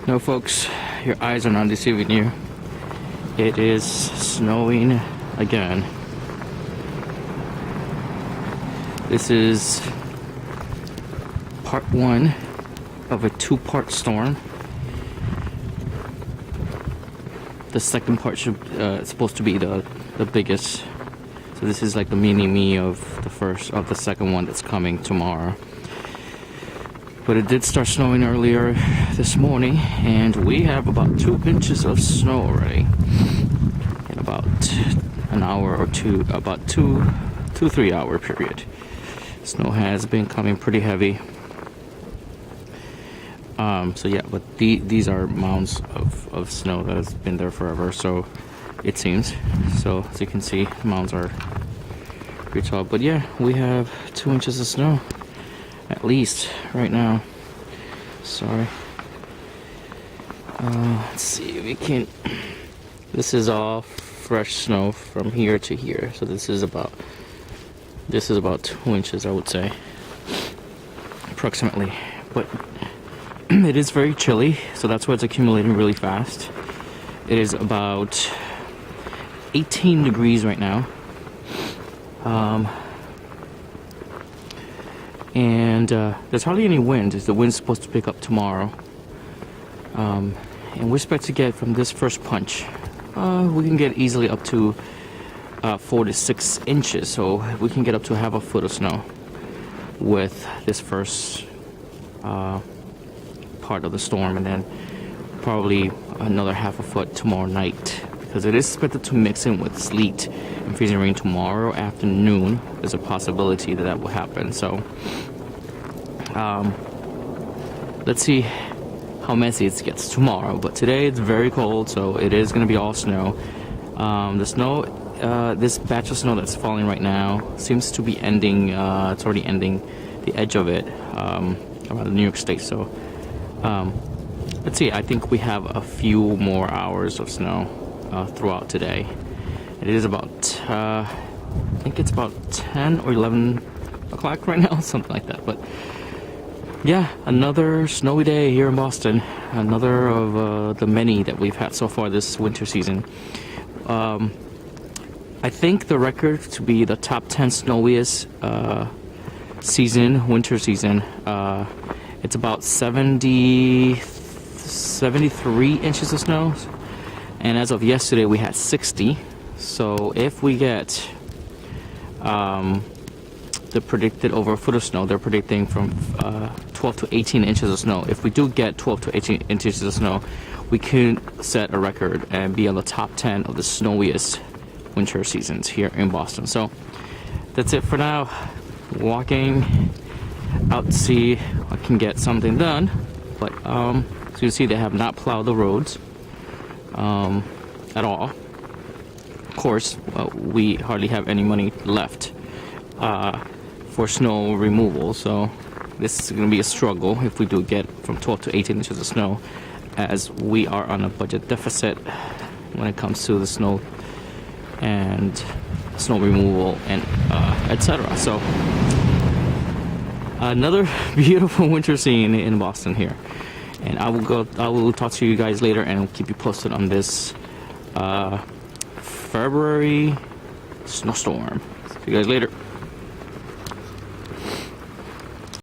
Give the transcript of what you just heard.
No, folks, your eyes are not deceiving you. It is snowing again. This is part one of a two-part storm. The second part should supposed to be the biggest. So this is like the mini-me of the second one that's coming tomorrow. But it did start snowing earlier this morning, and we have about 2 inches of snow already in about an hour or two, about 2-3 hour period. Snow has been coming pretty heavy. So yeah, but these are mounds of snow that has been there forever, so it seems. So as you can see, the mounds are pretty tall. But yeah, we have 2 inches of snow. At least right now. Sorry. Let's see if we can. This is all fresh snow from here to here. So this is about 2 inches, I would say, approximately. But it is very chilly, so that's why it's accumulating really fast. It is about 18 degrees right now. And there's hardly any wind. The wind's supposed to pick up tomorrow. And we expect to get from this first punch, we can get easily up to 4 to 6 inches. So we can get up to half a foot of snow with this first part of the storm, and then probably another half a foot tomorrow night, because it is expected to mix in with sleet and freezing rain tomorrow afternoon. There's a possibility that will happen. So let's see how messy it gets tomorrow. But today it's very cold, so it is going to be all snow. The snow, this batch of snow that's falling right now seems to be ending. It's already ending the edge of it around New York State. So let's see. I think we have a few more hours of snow throughout today. It is about, I think it's about 10 or 11 o'clock right now, something like that. But yeah, another snowy day here in Boston. Another of the many that we've had so far this winter season. I think the record to be the top 10 snowiest winter season, it's about 73 inches of snow. And as of yesterday, we had 60. So if we get the predicted over a foot of snow, they're predicting from 12 to 18 inches of snow. If we do get 12 to 18 inches of snow, we could set a record and be on the top 10 of the snowiest winter seasons here in Boston. So that's it for now. Walking out to see if I can get something done. But so you see, they have not plowed the roads at all. Of course, we hardly have any money left for snow removal, so this is going to be a struggle if we do get from 12 to 18 inches of snow, as we are on a budget deficit when it comes to the snow and snow removal and etc. So another beautiful winter scene in Boston here, and I will talk to you guys later and keep you posted on this February snowstorm. See you guys later.